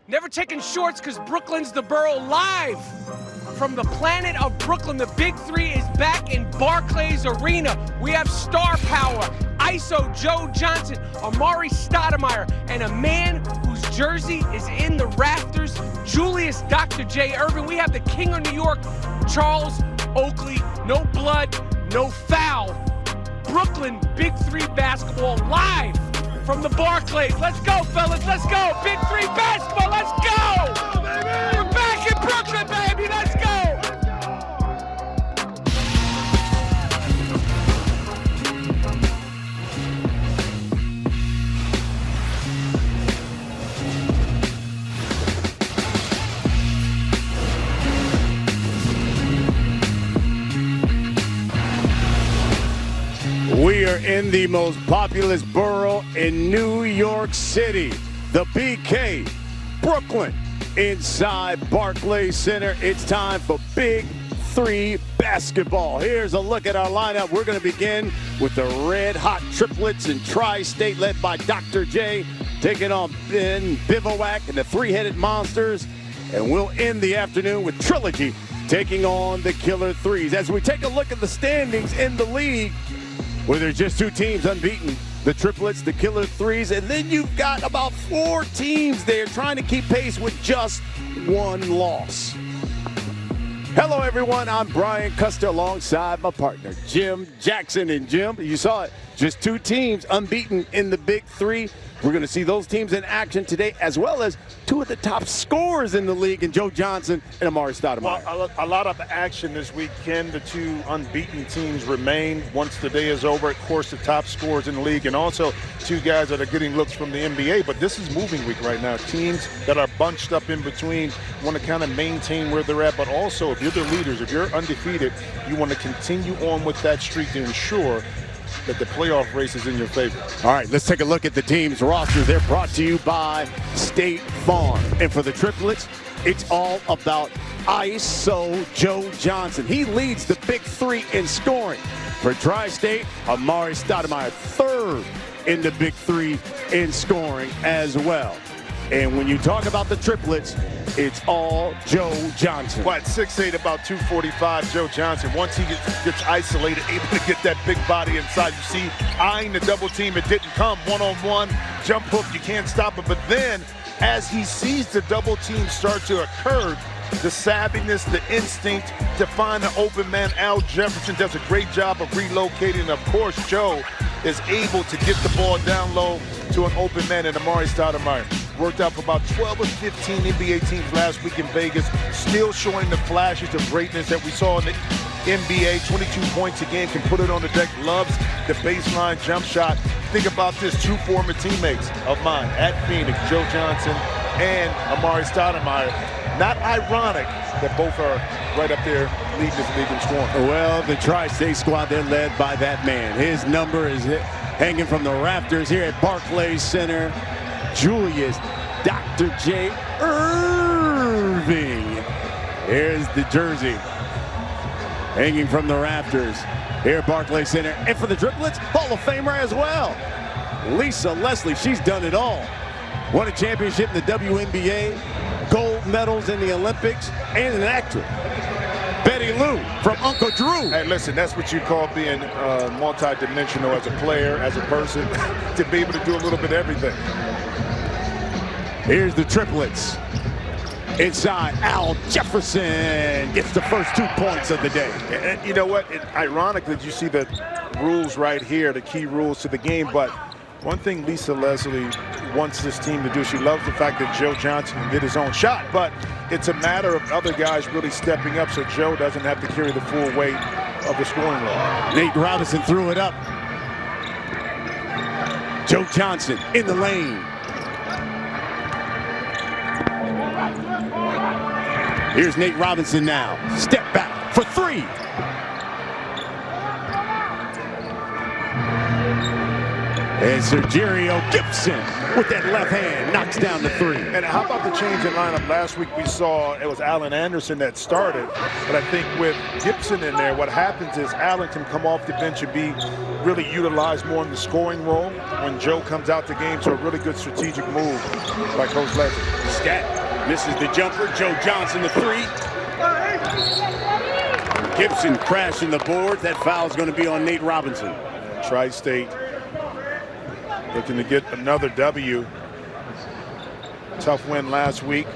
Never taking shorts because Brooklyn's the borough. Live from the planet of Brooklyn, the Big Three is back in Barclays Arena. We have star power, ISO Joe Johnson, Amar'e Stoudemire, and a man whose jersey is in the rafters, Julius Dr. J. Irvin. We have the King of New York, Charles Oakley. No blood, no foul. Brooklyn Big Three basketball live from the Barclays. Let's go, fellas, let's go. Big Three basketball, let's go. We're back in Brooklyn, baby, let's go. We are in the most populous borough in New York City, the BK, Brooklyn, inside Barclays Center. It's time for Big Three basketball. Here's a look at our lineup. We're going to begin with the red-hot triplets in Tri-State, led by Dr. J, taking on Ben Bivouac and the three-headed monsters. And we'll end the afternoon with Trilogy taking on the Killer Threes. As we take a look at the standings in the league, where there's just two teams unbeaten, the Triplets, the Killer Threes, and then you've got about 4 teams there trying to keep pace with just one loss. Hello, everyone. I'm Brian Custer alongside my partner, Jim Jackson. And Jim, you saw it, just 2 teams unbeaten in the Big Three. We're going to see those teams in action today, as well as 2 of the top scorers in the league, in Joe Johnson and Amar'e Stoudemire. Well, a lot of action this weekend. The 2 unbeaten teams remain once the day is over. Of course, the top scorers in the league, and also 2 guys that are getting looks from the NBA. But this is moving week right now. Teams that are bunched up in between want to kind of maintain where they're at. But also, if you're the leaders, if you're undefeated, you want to continue on with that streak to ensure that the playoff race is in your favor. All right, let's take a look at the team's roster. They're brought to you by State Farm. And for the Triplets, it's all about ISO Joe Johnson. He leads the Big Three in scoring. For Tri-State, Amar'e Stoudemire, 3rd in the Big Three in scoring as well. And when you talk about the Triplets, it's all Joe Johnson. What, 6'8", about 245, Joe Johnson. Once he gets isolated, able to get that big body inside. You see, eyeing the double team, it didn't come. One-on-one, jump hook, you can't stop it. But then, as he sees the double team start to occur, the savviness, the instinct to find the open man, Al Jefferson does a great job of relocating. Of course, Joe is able to get the ball down low to an open man in Amar'e Stoudemire. Worked out for about 12 or 15 NBA teams last week in Vegas, still showing the flashes of greatness that we saw in the NBA. 22 points a game, can put it on the deck, loves the baseline jump shot. Think about this, 2 former teammates of mine at Phoenix, Joe Johnson and Amar'e Stoudemire. Not ironic that both are right up there leading this league in scoring. Well, the Tri-State squad, they're led by that man. His number is hanging from the rafters here at Barclays Center. Julius Dr. J. Irving. Here's the jersey hanging from the rafters here at Barclays Center. And for the Triplets, Hall of Famer as well, Lisa Leslie. She's done it all. Won a championship in the WNBA, gold medals in the Olympics, and an actress. Betty Lou from Uncle Drew. Hey, listen, that's what you call being multi-dimensional as a player, as a person, to be able to do a little bit of everything. Here's the Triplets. Inside, Al Jefferson gets the first 2 points of the day. And you know what? It's ironic that you see the rules right here, the key rules to the game. But one thing Lisa Leslie wants this team to do, she loves the fact that Joe Johnson can get his own shot. But it's a matter of other guys really stepping up so Joe doesn't have to carry the full weight of the scoring load. Nate Robinson threw it up. Joe Johnson in the lane. Here's Nate Robinson now. Step back for 3. And Sergerio Gipson with that left hand knocks down the 3. And how about the change in lineup? Last week we saw it was Allen Anderson that started. But I think with Gipson in there, what happens is Allen can come off the bench and be really utilized more in the scoring role when Joe comes out the game. So a really good strategic move by Coach Leslie. Stat misses the jumper. Joe Johnson the three. Gipson crashing the board. That foul is going to be on Nate Robinson. Tri-State looking to get another W. Tough win last week.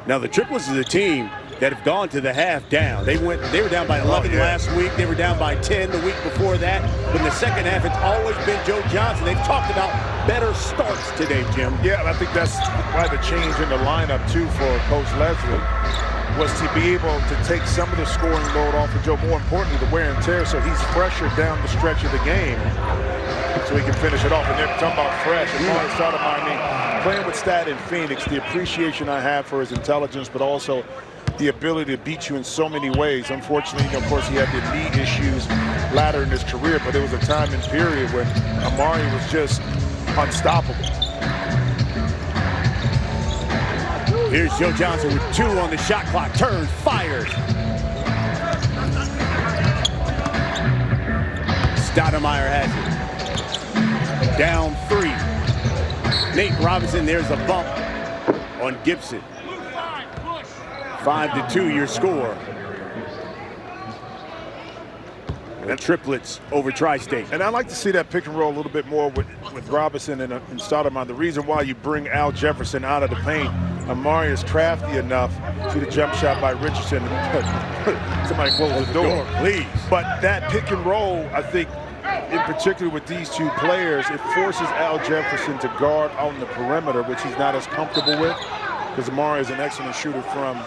Now the Triplets is a team that have gone to the half down. They were down by 11 last week. They were down by 10 the week before that. But in the second half, it's always been Joe Johnson. They've talked about better starts today, Jim. Yeah, and I think that's why the change in the lineup, too, for Coach Leslie was to be able to take some of the scoring load off of Joe. More importantly, the wear and tear, so he's fresher down the stretch of the game so he can finish it off. And they're talking about fresh. Amar'e Stoudemire, playing with Stat in Phoenix, the appreciation I have for his intelligence, but also the ability to beat you in so many ways. Unfortunately, of course, he had the knee issues later in his career, but there was a time and period when Amar'e was just unstoppable. Here's Joe Johnson with 2 on the shot clock. Turns, fires. Stoudemire has it. Down 3. Nate Robinson, there's a bump on Gipson. 5-2 your score. And Triplets over Tri-State. And I like to see that pick and roll a little bit more with Robinson and Stoudemire. The reason why you bring Al Jefferson out of the paint, Amar'e is crafty enough. See the jump shot by Richardson. Somebody close the door, please. But that pick and roll, I think, in particular with these two players, it forces Al Jefferson to guard on the perimeter, which he's not as comfortable with, because Amar'e is an excellent shooter from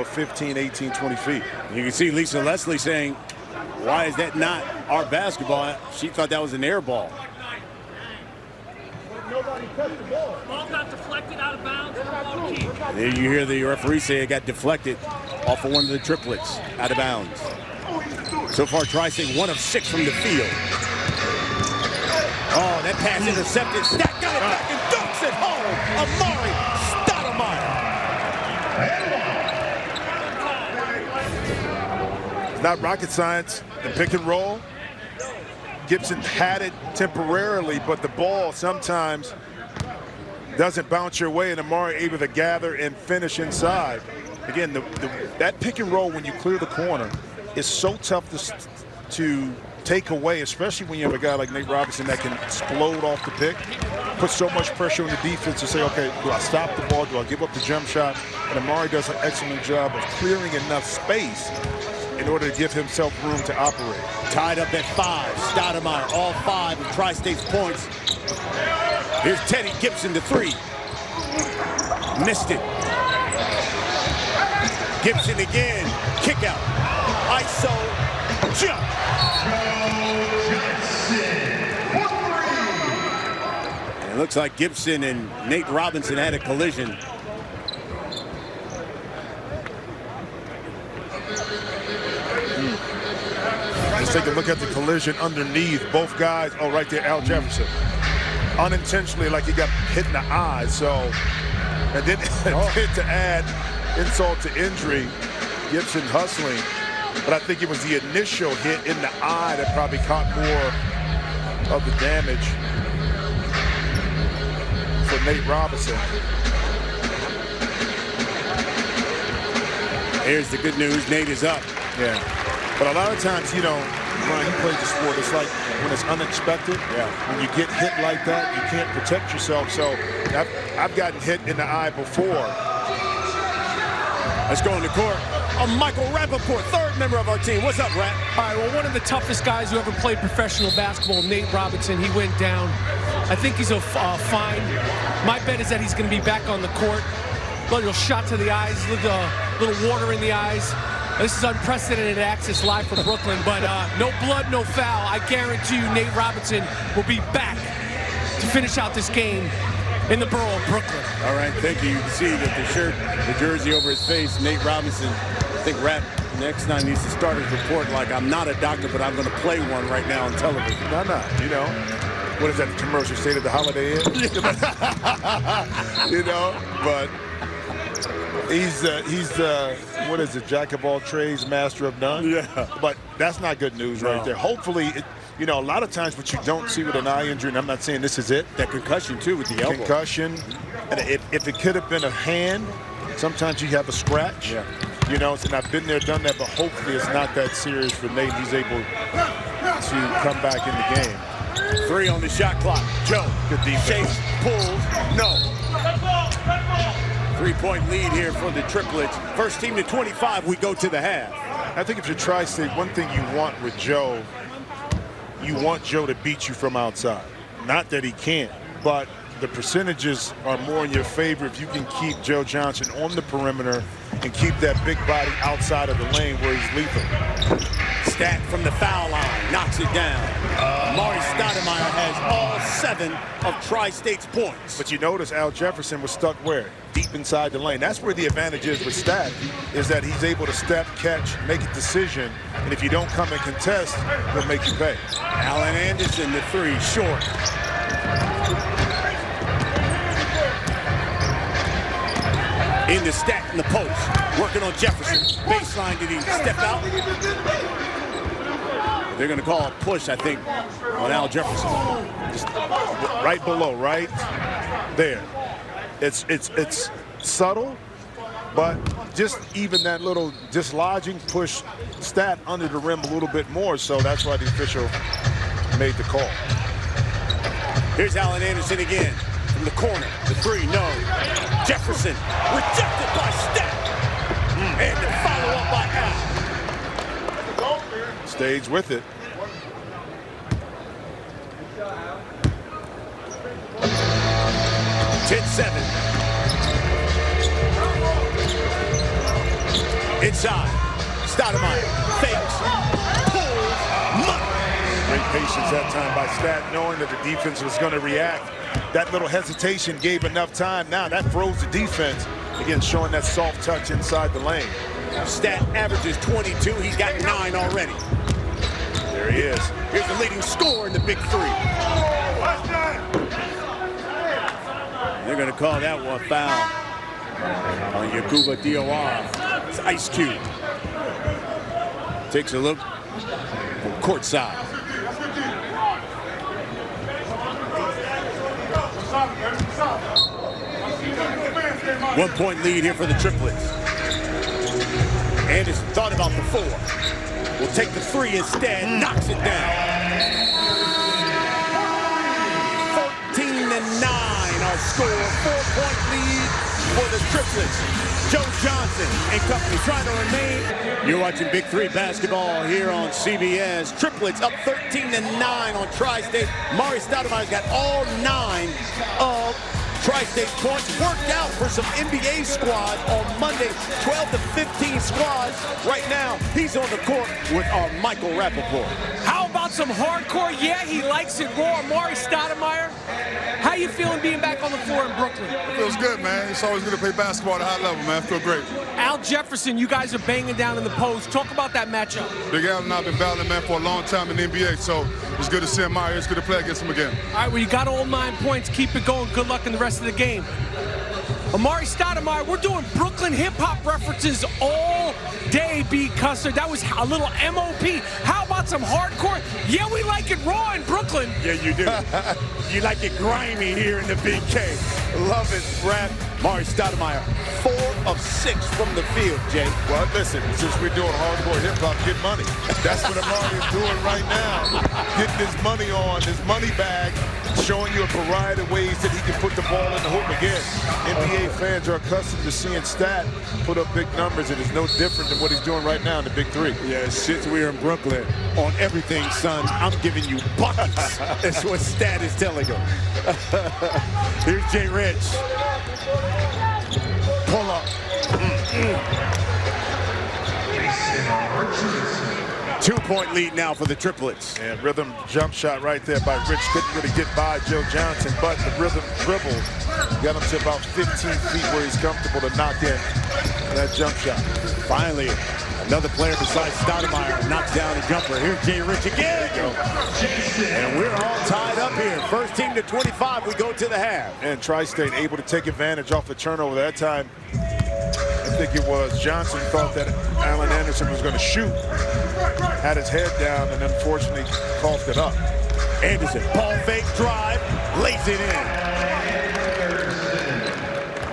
15, 18, 20 feet. You can see Lisa Leslie saying, why is that not our basketball? She thought that was an air ball. Nobody touched the ball. Ball got deflected out of bounds. Ball kick. There you hear the referee say it got deflected off of one of the Triplets out of bounds. So far, Tri-State 1 of 6 from the field. Oh, that pass intercepted. Stack got it back and dunks it home. Amar'e Stoudemire. Not rocket science. The pick and roll. Gipson had it temporarily, but the ball sometimes doesn't bounce your way, and Amar'e able to gather and finish inside. Again, that pick and roll when you clear the corner is so tough to take away, especially when you have a guy like Nate Robinson that can explode off the pick, put so much pressure on the defense to say, okay, do I stop the ball? Do I give up the jump shot? And Amar'e does an excellent job of clearing enough space in order to give himself room to operate. Tied up at 5. Stoudemire, all 5 of Tri-State's points. Here's Teddy Gipson to 3. Missed it. Gipson again. Kick out. ISO. Jump. And it looks like Gipson and Nate Robinson had a collision. Let's take a look at the collision underneath. Both guys, oh, right there, Al Jefferson. Unintentionally, like he got hit in the eye, so. And then to add insult to injury, Gipson hustling. But I think it was the initial hit in the eye that probably caught more of the damage for Nate Robinson. Here's the good news, Nate is up. Yeah. But a lot of times, when you play the sport, it's like when it's unexpected. Yeah. When you get hit like that, you can't protect yourself. So I've gotten hit in the eye before. Let's go in the court. Michael Rappaport, 3rd member of our team. What's up, Rapp? All right, well, one of the toughest guys who ever played professional basketball, Nate Robinson, he went down. I think he's fine. My bet is that he's going to be back on the court. Little shot to the eyes, little water in the eyes. This is unprecedented access live from Brooklyn, but no blood, no foul. I guarantee you Nate Robinson will be back to finish out this game in the borough of Brooklyn. All right, thank you. You can see that the shirt, the jersey over his face, Nate Robinson. I think Rapp next time needs to start his report like, I'm not a doctor, but I'm going to play one right now on television. No. What is that commercial, State of the Holiday Inn? But He's what is it? Jack of all trades, master of none. Yeah. But that's not good news right there. Hopefully, you know, a lot of times what you don't see with an eye injury, and I'm not saying this is it. That concussion too with the elbow. Concussion. And if it could have been a hand, sometimes you have a scratch. Yeah. You know, and I've been there, done that, but hopefully it's not that serious for Nate. He's able to come back in the game. 3 on the shot clock. Joe. Good defense. Chase, pulls, no. 3-point lead here for the Triplets. First team to 25, we go to the half. I think if you're Tri-State, one thing you want with Joe, you want Joe to beat you from outside. Not that he can't, but the percentages are more in your favor if you can keep Joe Johnson on the perimeter and keep that big body outside of the lane where he's lethal. Stat from the foul line, knocks it down. Amar'e Stoudemire has all 7 of Tri-State's points. But you notice Al Jefferson was stuck where? Deep inside the lane. That's where the advantage is with Stat, is that he's able to step, catch, make a decision, and if you don't come and contest, he'll make you pay. Alan Anderson, the 3, short. In the Stat in the post, working on Jefferson. Baseline, did he step out? They're going to call a push, I think, on Al Jefferson. Just right below, right there. It's subtle, but just even that little dislodging push Stat under the rim a little bit more, so that's why the official made the call. Here's Alan Anderson again from the corner. The 3, no. Jefferson rejected by Stat. And the follow-up by Al. Stays with it. (10-7). Inside. Stoudemire fakes, pulls, Great patience that time by Stat, knowing that the defense was going to react. That little hesitation gave enough time. Now that froze the defense. Again, showing that soft touch inside the lane. Stat averages 22. He's got 9 already. There he is. Here's the leading scorer in the Big 3. They're going to call that one foul on Yakhouba Diawara. It's Ice Cube. Takes a look from courtside. One-point lead here for the Triplets. Anderson thought about the 4. Will take the 3 instead, knocks it down. 14-9 our score. 4-point lead for the Triplets. Joe Johnson and company trying to remain. You're watching Big 3 basketball here on CBS. Triplets up 13-9 on Tri-State. Amar'e Stoudemire's got all 9 of Tri-State points. Worked out for some NBA squads on Monday. 12 to 15 squads. Right now, he's on the court with our Michael Rappaport. How about some hardcore? Yeah, he likes it raw. Amar'e Stoudemire, how you feeling being back on the floor in Brooklyn? It feels good, man. It's always good to play basketball at a high level, man. I feel great. Al Jefferson, you guys are banging down in the post. Talk about that matchup. Big Al and I have been battling, man, for a long time in the NBA, so it's good to see Amar'e. It's good to play against him again. All right, well, you got all 9 points. Keep it going. Good luck in the rest of the game. Amar'e Stoudemire, we're doing Brooklyn hip-hop references all day, B. Custer. That was a little MOP. How about some hardcore? Yeah, we like it raw in Brooklyn. Yeah, you do. You like it grimy here in the Big K. Love it, Brad. Amar'e Stoudemire, 4 of 6 from the field, Jay. Well, listen, since we're doing hardcore hip-hop, get money. That's what Amar'e is doing right now. Getting his money on, his money bag, showing you a variety of ways that he can put the ball in the hoop again. NBA fans are accustomed to seeing Stat put up big numbers, and it's no different than what he's doing right now in the Big 3. Yeah, since we're in Brooklyn, on everything, son, I'm giving you buckets. That's what Stat is telling him. Here's Jay Rich. Pull up. 2-point lead now for the Triplets. And rhythm jump shot right there by Rich. Couldn't really get by Joe Johnson, but the rhythm dribble got him to about 15 feet where he's comfortable to knock in that jump shot. Finally, another player besides Stoudemire knocks down a jumper. Here's Jay Rich again. And we're all tied up here. First team to 25, we go to the half. And Tri-State able to take advantage off the turnover that time. think it was. Johnson thought that Alan Anderson was going to shoot, had his head down, and unfortunately coughed it up. Anderson, ball fake, drive, lays it in.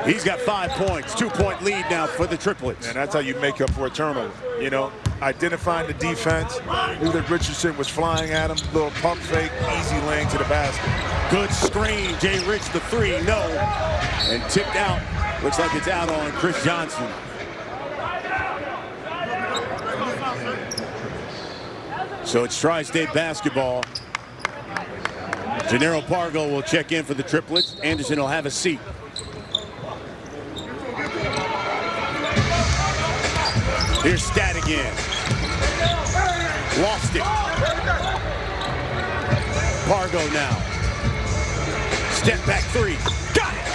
He's got 5 points, 2-point lead now for the Triplets. And that's how you make up for a turnover. You know, identifying the defense, knew that Richardson was flying at him, little pump fake, easy lane to the basket. Good screen, Jay Rich the three, no. And tipped out, looks like it's out on Chris Johnson. So it's Tri-State basketball. Jannero Pargo will check in for the Triplets. Anderson will have a seat. Here's Stat again. Lost it. Pargo now. Step back three. Got it!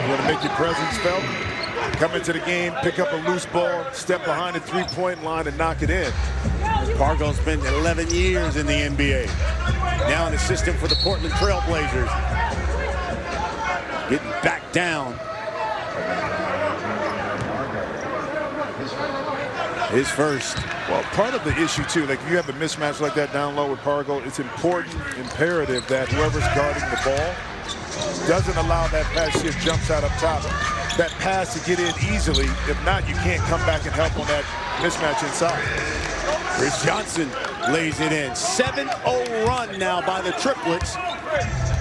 You want to make your presence felt? Come into the game, pick up a loose ball, step behind the three-point line and knock it in. Pargo's been 11 years in the NBA. Now an assistant for the Portland Trail Blazers. Getting back down. His first. Well, part of the issue, too, like if you have a mismatch like that down low with Pargo, it's important, imperative that whoever's guarding the ball doesn't allow that pass shift jumps out up top. That pass to get in easily. If not, you can't come back and help on that mismatch inside. Chris Johnson lays it in. 7-0 run now by the Triplets.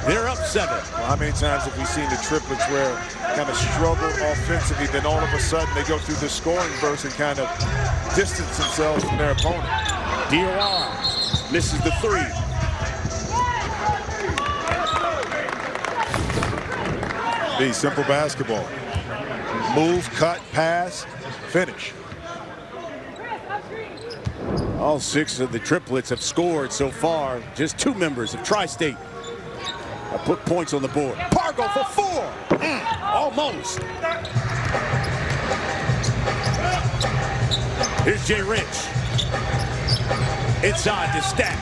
They're up 7. Well, how many times have we seen the Triplets where kind of struggle offensively, then all of a sudden they go through the scoring burst and kind of distance themselves from their opponent. Diawara misses the three. The simple basketball. Move, cut, pass, finish. All 6 of the Triplets have scored so far. Just 2 members of Tri-State have put points on the board. Pargo for 4. Almost. Here's Jay Rich. Inside to Stat.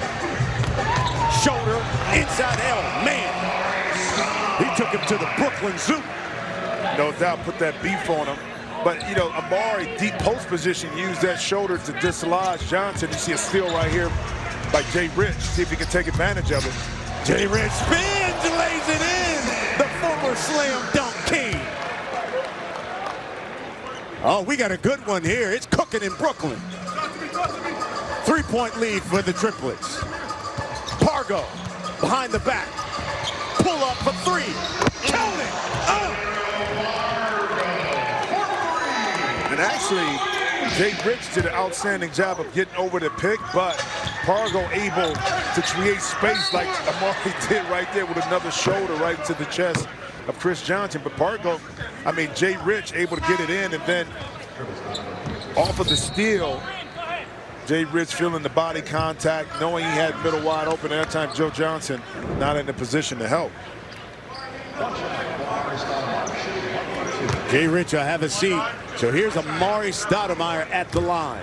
Shoulder, inside L. Man. He took him to the Brooklyn Zoo. No doubt, put that beef on him. But, you know, Amar'e, deep post position, used that shoulder to dislodge Johnson. You see a steal right here by Jay Rich. See if he can take advantage of it. Jay Rich spins and lays it in. The former slam dunk king. Oh, we got a good one here. It's cooking in Brooklyn. 3-point lead for the Triplets. Pargo behind the back. Pull up for 3. Count it. And actually, Jay Rich did an outstanding job of getting over the pick, but Pargo able to create space like Amar'e did right there with another shoulder right into the chest of Chris Johnson. But Pargo, I mean, Jay Rich able to get it in, and then off of the steal, Jay Rich feeling the body contact, knowing he had middle wide open. At that time, Joe Johnson not in a position to help. Jay Rich will have a seat. So here's Amar'e Stoudemire at the line.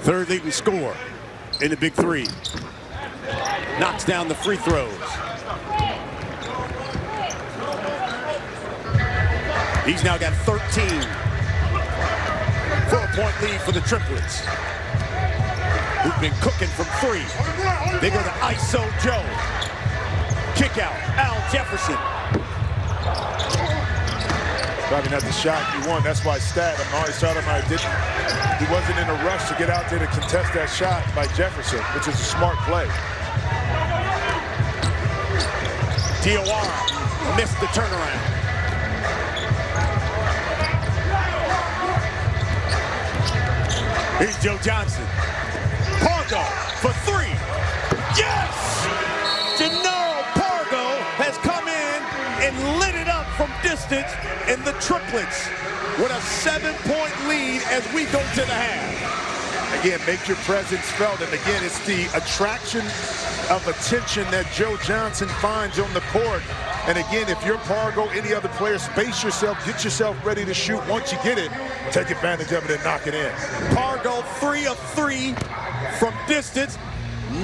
Third leading scorer in the Big 3. Knocks down the free throws. He's now got 13. 4-point lead for the Triplets, who've been cooking from 3. They go to ISO Joe. Kick out, Al Jefferson. Probably not the shot you want. That's why Amar'e Stoudemire didn't. He wasn't in a rush to get out there to contest that shot by Jefferson, which is a smart play. Diawara missed the turnaround. Here's Joe Johnson. Pargo for 3. Yes! Jannero Pargo has come in and lit it up from distance, and the Triplets with a 7-point lead as we go to the half. Again, make your presence felt, and again, it's the attraction of attention that Joe Johnson finds on the court. And again, if you're Pargo, any other player, space yourself, get yourself ready to shoot. Once you get it, take advantage of it and knock it in. Pargo 3 of 3 from distance,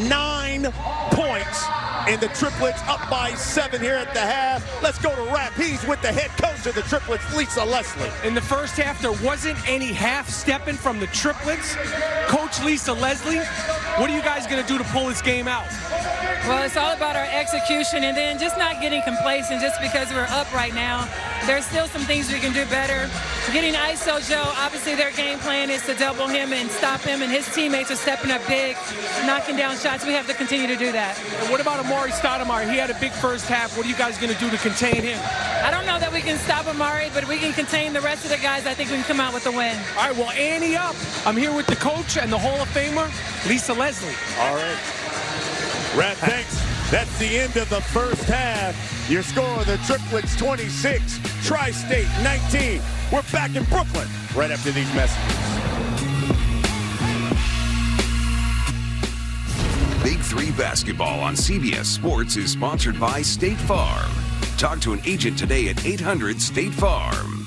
9 points. And the Triplets up by 7 here at the half. Let's go to Rap. He's with the head coach of the Triplets, Lisa Leslie. In the first half, there wasn't any half-stepping from the Triplets. Coach Lisa Leslie, what are you guys going to do to pull this game out? Well, it's all about our execution and then just not getting complacent just because we're up right now. There's still some things we can do better. Getting ISO Joe, obviously their game plan is to double him and stop him, and his teammates are stepping up big, knocking down shots. We have to continue to do that. And what about Amar'e Stoudemire? He had a big first half. What are you guys going to do to contain him? I don't know that we can stop Amar'e, but we can contain the rest of the guys. I think we can come out with a win. All right, well, Annie up. I'm here with the coach and the Hall of Famer, Lisa Leslie. All right. Rap, thanks. That's the end of the first half. Your score, the Triplets 26, Tri-State 19. We're back in Brooklyn right after these messages. Big 3 basketball on CBS Sports is sponsored by State Farm. Talk to an agent today at 800-STATE-FARM.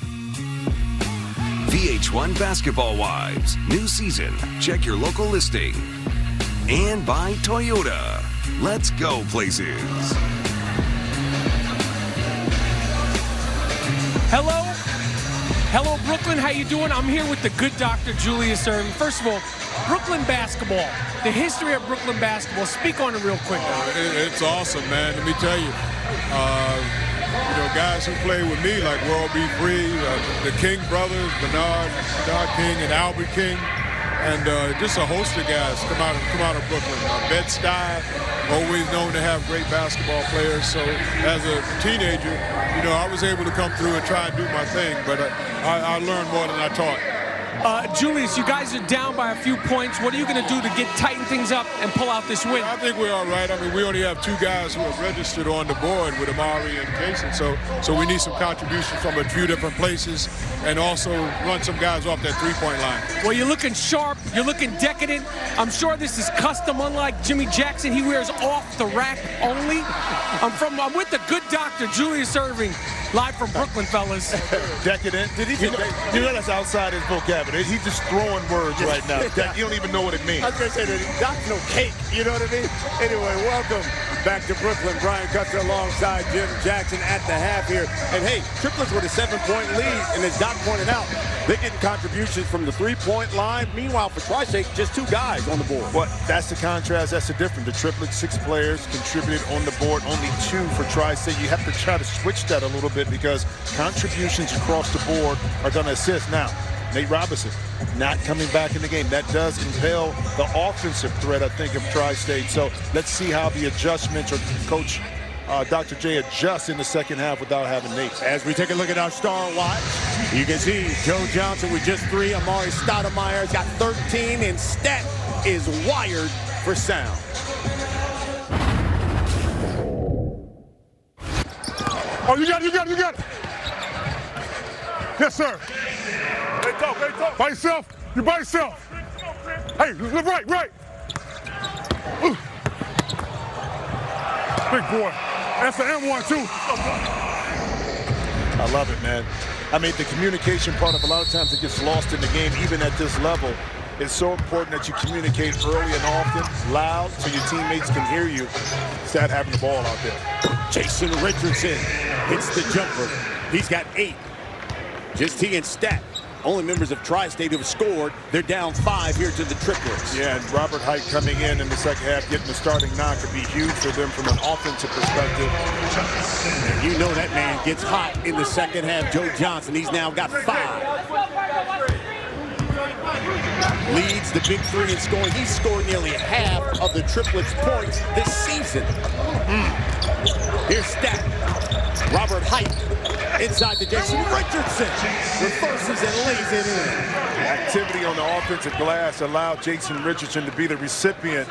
VH1 Basketball Wives. New season. Check your local listing. And by Toyota. Let's go places. Hello, Brooklyn. How you doing? I'm here with the good Dr. Julius Erving. First of all, Brooklyn basketball, the history of Brooklyn basketball. Speak on it real quick. It's awesome, man. Let me tell you. Guys who play with me, like World B3, the King brothers, Bernard King and Albert King, and just a host of guys come out of Brooklyn. Bed-Stuy, always known to have great basketball players. So as a teenager, I was able to come through and try and do my thing, but I learned more than I taught. Julius, you guys are down by a few points. What are you going to do to tighten things up and pull out this win? I think we're all right. I mean, we only have 2 guys who are registered on the board with Amar'e and Jason, so we need some contributions from a few different places and also run some guys off that three-point line. Well, you're looking sharp. You're looking decadent. I'm sure this is custom, unlike Jimmy Jackson. He wears off the rack only. I'm with the good doctor, Julius Erving, live from Brooklyn, fellas. Decadent. You know that's outside his vocabulary. He's just throwing words right now. You don't even know what it means. I was going to say that that's no cake, you know what I mean? Anyway, welcome back to Brooklyn. Brian Custer alongside Jim Jackson at the half here. And hey, Triplets with a 7-point lead, and as Doc pointed out, they're getting contributions from the three-point line. Meanwhile, for Tri-State, just 2 guys on the board. Well, that's the contrast. That's the difference. The Triplets, 6 players contributed on the board, only 2 for Tri-State. You have to try to switch that a little bit because contributions across the board are going to assist. Now, Nate Robinson not coming back in the game. That does impel the offensive threat, I think, of Tri-State. So let's see how the adjustments or Coach Dr. J adjusts in the second half without having Nate. As we take a look at our star watch, you can see Joe Johnson with just 3. Amar'e Stoudemire's got 13, and Stat is wired for sound. Oh, you got it. Yes, sir. Hey, talk. By yourself. You by yourself. Hey, look right. Ooh. Big boy. That's an M1, too. I love it, man. I mean, the communication part of a lot of times it gets lost in the game, even at this level. It's so important that you communicate early and often, loud, so your teammates can hear you. Instead of having the ball out there. Jason Richardson hits the jumper. He's got 8. Just he and Stat, only members of Tri-State who have scored. They're down 5 here to the Triplets. Yeah, and Robert Height coming in the second half, getting the starting 9 could be huge for them from an offensive perspective. And you know that man gets hot in the second half. Joe Johnson, he's now got 5. Leads the Big 3 in scoring. He's scored nearly half of the Triplets' points this season. Here's Stat. Robert Height inside the Jason Richardson. Reverses and lays it in. Activity on the offensive glass allowed Jason Richardson to be the recipient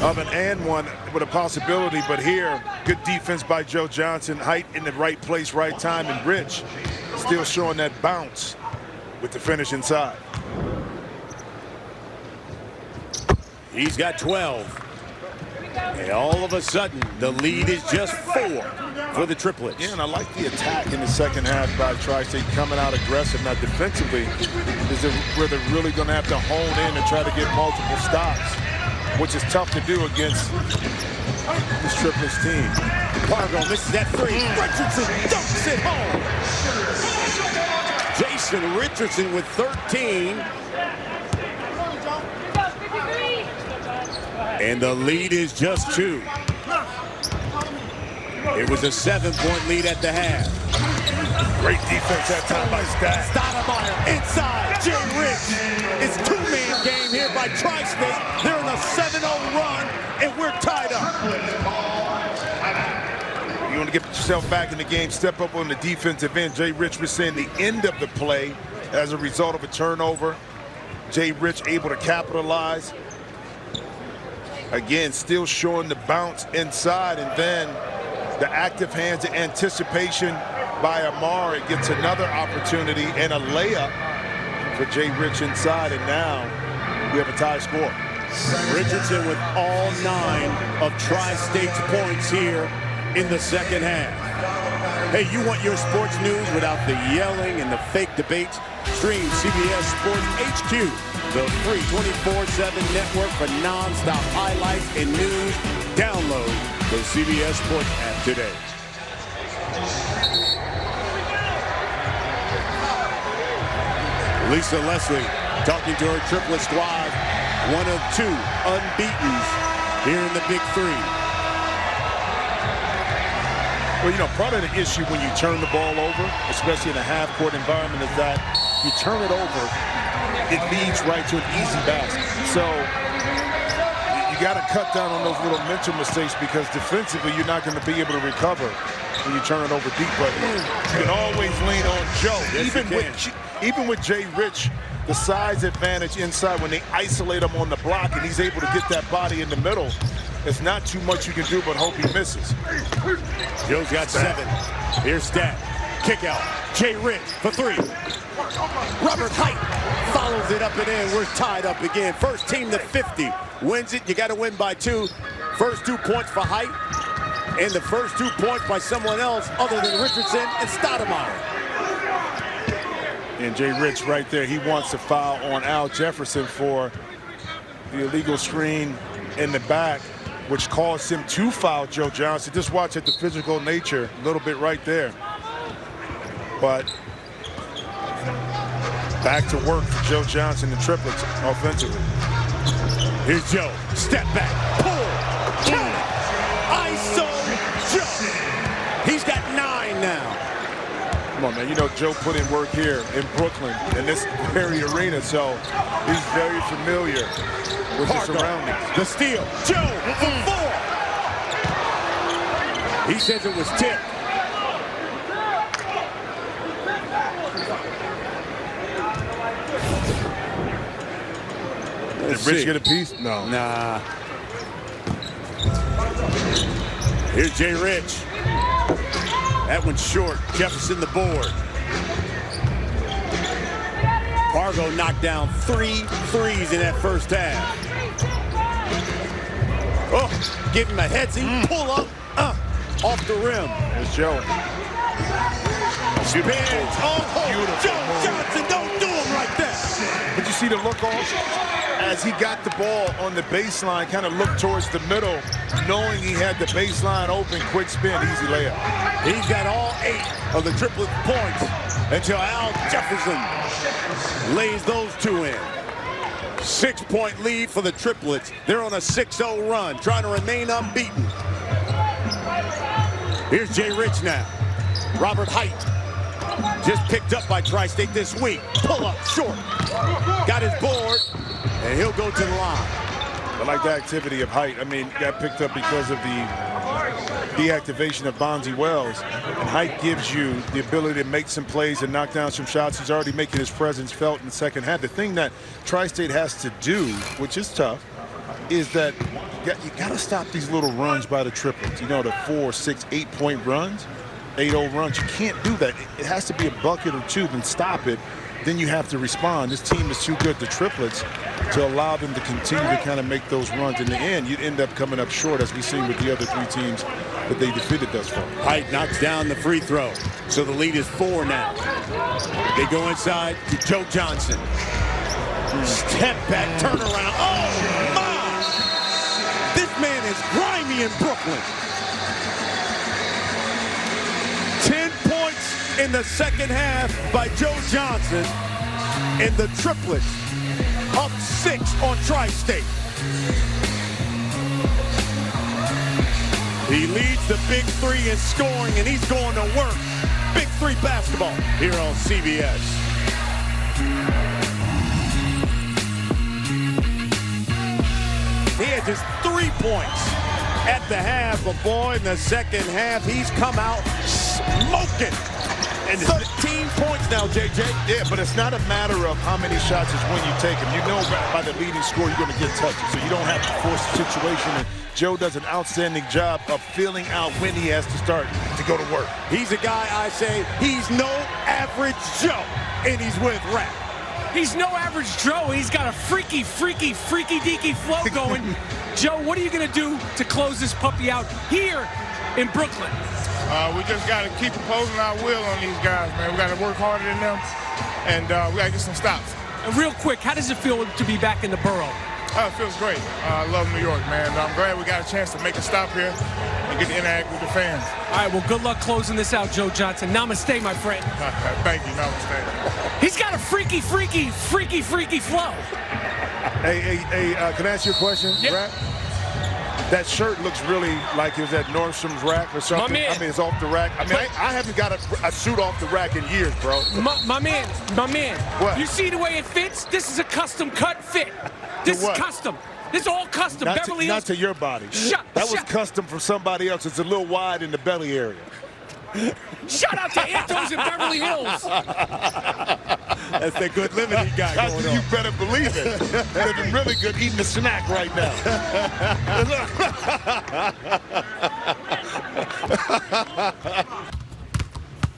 of an and one with a possibility, but here, good defense by Joe Johnson. Height in the right place, right time, and Rich still showing that bounce with the finish inside. He's got 12. And all of a sudden, the lead is just 4 for the Triplets. Yeah, and I like the attack in the second half by Tri-State coming out aggressive. Now, defensively, where they're really going to have to hone in and try to get multiple stops, which is tough to do against this Triplets team. Pargo misses that three. Richardson dunks it home. Jason Richardson with 13. And the lead is just 2. It was a 7-point lead at the half. Great defense that time by Stoudemire inside. Jay Rich. It's 2-man game here by Tri-State. They're on a 7-0 run, and we're tied up. You want to get yourself back in the game, step up on the defensive end. Jay Rich was saying the end of the play as a result of a turnover. Jay Rich able to capitalize. Again, still showing the bounce inside, and then the active hands and anticipation by Amar'e gets another opportunity and a layup for Jay Rich inside, and now we have a tie score. Richardson with all 9 of Tri-State's points here in the second half. Hey, you want your sports news without the yelling and the fake debates? Stream CBS Sports HQ, the free 24/7 network for non-stop highlights and news. Download the CBS Sports app today. Lisa Leslie talking to her triplet squad. 1 of 2 unbeatens here in the Big 3. Well, you know, part of the issue when you turn the ball over, especially in a half-court environment, is that you turn it over, it leads right to an easy basket. So you got to cut down on those little mental mistakes, because defensively you're not going to be able to recover when you turn it over deep. But you can always lean on Joe. Yes, even with Jay Rich, the size advantage inside when they isolate him on the block and he's able to get that body in the middle, it's not too much you can do but hope he misses. Joe's got 7. Here's Stat. Kick out. Jay Rich for 3. Robert Height follows it up and in. We're tied up again. First team to 50 wins it. You got to win by 2. First 2 points for Height, and the first 2 points by someone else other than Richardson and Stoudemire. And Jay Rich right there, he wants to foul on Al Jefferson for the illegal screen in the back, which caused him to foul Joe Johnson. Just watch at the physical nature a little bit right there. But back to work for Joe Johnson and Triplets offensively. Here's Joe. Step back. Pull. Count it. ISO Joe. He's got 9 now. Come on, man. You know, Joe put in work here in Brooklyn in this very arena, so he's very familiar with the surroundings. The steal. Joe for 4. He says it was tipped. Did Rich get a piece? No. Nah. Here's Jay Rich. That one's short. Jefferson the board. Pargo knocked down 3 threes in that first half. Oh, give him a headsy. Pull up. Off the rim. There's Joe. Spins. Oh, Joe Johnson, don't do him like that. Did you see the look off? As he got the ball on the baseline, kind of looked towards the middle, knowing he had the baseline open, quick spin, easy layup. He's got all 8 of the triplet points until Al Jefferson lays those 2 in. 6-point lead for the Triplets. They're on a 6-0 run, trying to remain unbeaten. Here's Jay Rich now. Robert Height, just picked up by Tri-State this week. Pull up short. Got his board, and he'll go to the line. I like the activity of Height. I mean, got picked up because of the deactivation of Bonzi Wells. And Height gives you the ability to make some plays and knock down some shots. He's already making his presence felt in the second half. The thing that Tri-State has to do, which is tough, is that you got to stop these little runs by the Triplets. You know, the 4, 6, 8-point runs, 8-0 runs. You can't do that. It has to be a bucket or 2, then stop it. Then you have to respond. This team is too good, the Triplets, to allow them to continue to kind of make those runs. In the end, you'd end up coming up short, as we've seen with the other 3 teams that they defeated thus far. Height knocks down the free throw, so the lead is 4 now. They go inside to Joe Johnson. Step back, turn around. Oh, my! This man is grimy in Brooklyn. in the second half by Joe Johnson, and the Triplets up 6 on Tri-State. He leads the Big 3 in scoring, and he's going to work. Big 3 basketball here on CBS. He had just 3 points at the half, but boy, in the second half, he's come out smoking. And 13 points now, JJ. Yeah, but it's not a matter of how many shots is when you take them. You know by the leading score you're going to get touches, so you don't have to force the situation. And Joe does an outstanding job of feeling out when he has to start to go to work. He's a guy, I say, he's no average Joe, and he's with rap. He's no average Joe. He's got a freaky deaky flow going. Joe, what are you going to do to close this puppy out here in Brooklyn? We just got to keep imposing our will on these guys, man. We got to work harder than them, and we got to get some stops. And real quick, how does it feel to be back in the borough? It feels great. I love New York, man. I'm glad we got a chance to make a stop here and get to interact with the fans. All right, well, good luck closing this out, Joe Johnson. Namaste, my friend. Thank you, namaste. He's got a freaky flow. Hey, can I ask you a question, Yeah. Rap? That shirt looks really like it was at Nordstrom's rack or something. My man. I mean, it's off the rack. I mean, I haven't got a suit off the rack in years, bro. My man. What? You see the way it fits? This is a custom cut fit. This is custom. This is all custom. Beverly Hills. Not to your body. That was custom from somebody else. It's a little wide in the belly area. Shout out to Antos in Beverly Hills. That's the good living he got going on. You better believe it. Living really good, eating a snack right now.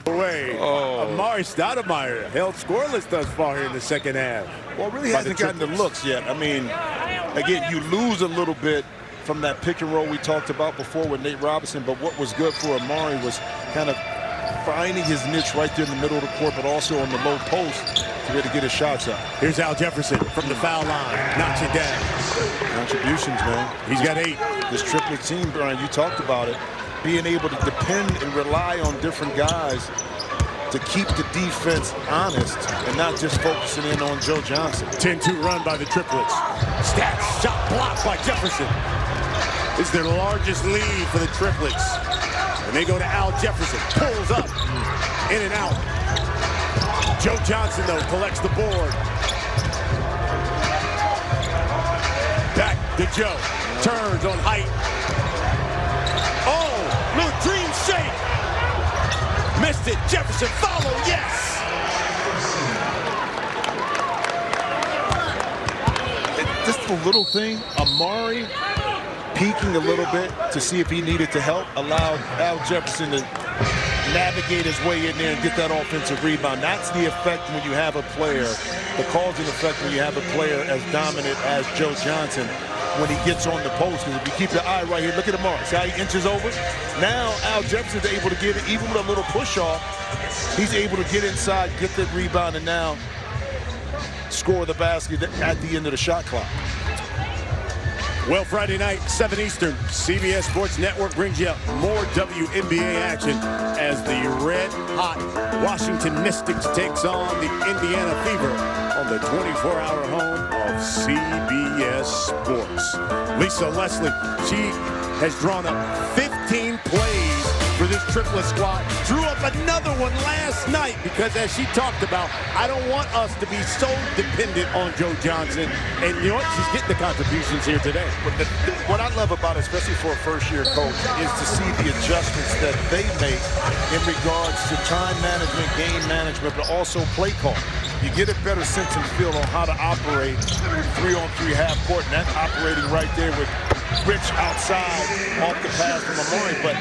Amar'e Stoudemire held scoreless thus far here in the second half. Well, really hasn't gotten the looks yet. I mean, again, you lose a little bit from that pick and roll we talked about before with Nate Robinson, but what was good for Amar'e was kind of finding his niche right there in the middle of the court, but also on the low post to be able to get his shots up. Here's Al Jefferson from the foul line, knocks it down. Contributions, man. He's got 8. This triplet team, Brian, you talked about it, being able to depend and rely on different guys to keep the defense honest and not just focusing in on Joe Johnson. 10-2 run by the Triplets. Stats, shot blocked by Jefferson. This is their largest lead for the Triplets. And they go to Al Jefferson, pulls up, in and out. Joe Johnson, though, collects the board. Back to Joe, turns on height. Oh, little dream shake. Missed it, Jefferson, follow, yes! Just a little thing, Amar'e peeking a little bit to see if he needed to help, allowed Al Jefferson to navigate his way in there and get that offensive rebound. That's the effect when you have a player, the cause and effect when you have a player as dominant as Joe Johnson when he gets on the post. Because if you keep your eye right here, look at Amar'e. See how he inches over? Now Al Jefferson's able to get it, even with a little push off, he's able to get inside, get the rebound, and now score the basket at the end of the shot clock. Well, Friday night, 7 Eastern, CBS Sports Network brings you more WNBA action as the red-hot Washington Mystics takes on the Indiana Fever on the 24-hour home of CBS Sports. Lisa Leslie, she has drawn up 15 plays for this triplet squad. Drew up another one last night because, as she talked about, I don't want us to be so dependent on Joe Johnson. And you know what? She's getting the contributions here today. But what I love about it, especially for a first-year coach, is to see the adjustments that they make in regards to time management, game management, but also play call. You get a better sense and feel on how to operate 3-on-3 half court, and that's operating right there with Rich outside off the pass from Amar'e. But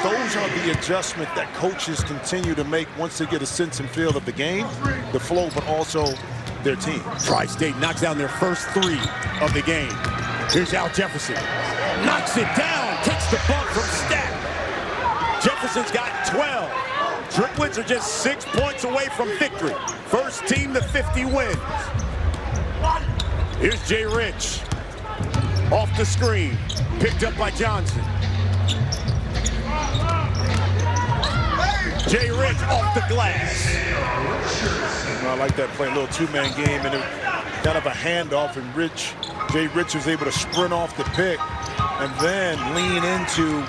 those are the adjustments that coaches continue to make once they get a sense and feel of the game, the flow, but also their team. Tri-State knocks down their first 3 of the game. Here's Al Jefferson. Knocks it down, takes the bump from Stat. Jefferson's got 12. Triplets are just 6 points away from victory. First team to 50 wins. Here's Jay Rich. Off the screen, picked up by Johnson. Jay Rich triplets off the glass. I like that play, a little two-man game, and it kind of a handoff, and Jay Rich was able to sprint off the pick and then lean into,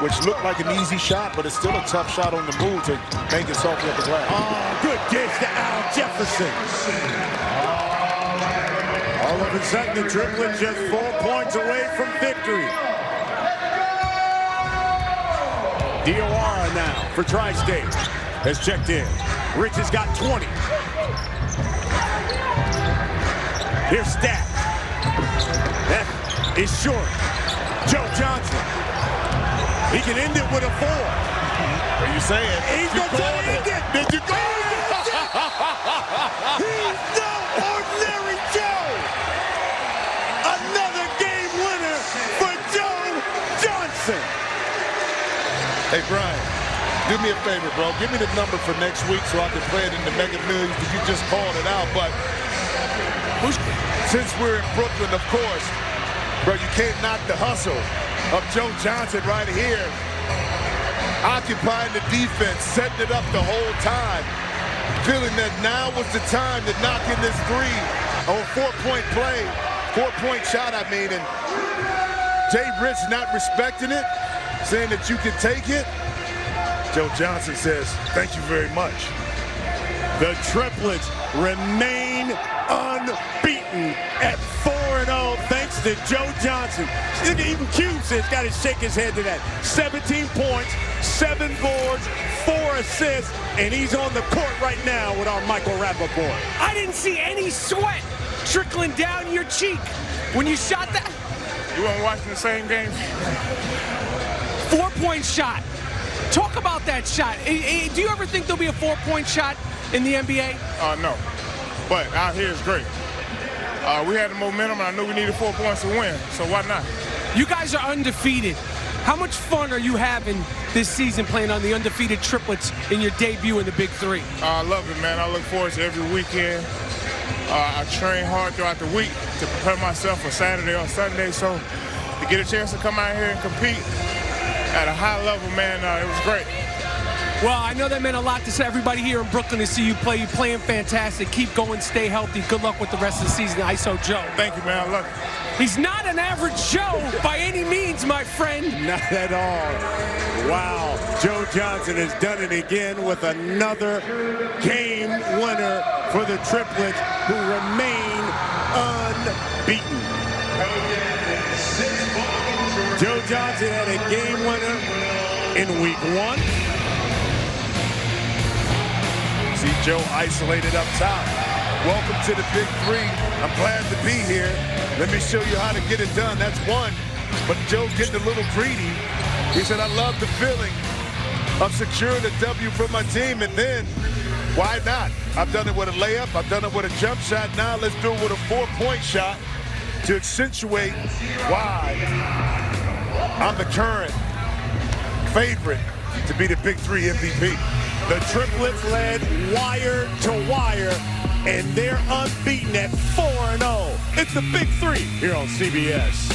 which looked like an easy shot, but it's still a tough shot on the move to make it softly off the glass. Oh, good dish to Al Jefferson. All of a sudden, the triplets just 4 points away from victory. Diawara now for Tri-State has checked in. Rich has got 20. Here's Stat. That is short. Joe Johnson. He can end it with a 4. What are you saying? He's going to end it. Did you go? He's no ordinary Joe. Another game winner for Joe Johnson. Hey, Brian, do me a favor, bro. Give me the number for next week so I can play it in the Mega Millions, because you just called it out. But since we're in Brooklyn, of course, bro, you can't knock the hustle of Joe Johnson right here, occupying the defense, setting it up the whole time, feeling that now was the time to knock in this three or 4-point play, 4-point shot, I mean, and Jay Rich not respecting it, saying that you can take it. Joe Johnson says, thank you very much. The triplets remain unbeaten at 4-0 thanks to Joe Johnson. Even Cube says got to shake his head to that. 17 points, 7 boards, 4 assists, and he's on the court right now with our Michael Rappaport. I didn't see any sweat trickling down your cheek when you shot that. You weren't watching the same game? 4-point shot. Talk about that shot. Do you ever think there'll be a 4-point shot in the NBA? No, but out here is great. We had the momentum, and I knew we needed 4 points to win, so why not? You guys are undefeated. How much fun are you having this season playing on the undefeated triplets in your debut in the Big 3? I love it, man. I look forward to every weekend. I train hard throughout the week to prepare myself for Saturday or Sunday, so to get a chance to come out here and compete at a high level, man, it was great. Well, I know that meant a lot to everybody here in Brooklyn to see you play. You're playing fantastic. Keep going, stay healthy. Good luck with the rest of the season, ISO Joe. Thank you, man. I love it. He's not an average Joe by any means, my friend. Not at all. Wow. Joe Johnson has done it again with another game winner for the triplets, who remain unbeaten. Joe Johnson had a game winner in week 1. See Joe isolated up top. Welcome to the Big 3. I'm glad to be here. Let me show you how to get it done. That's one. But Joe getting a little greedy. He said, I love the feeling of securing a W for my team. And then, why not? I've done it with a layup. I've done it with a jump shot. Now let's do it with a 4-point shot to accentuate why I'm the current favorite to be the Big 3 MVP. The triplets led wire to wire, and they're unbeaten at 4-0. It's the Big 3 here on CBS.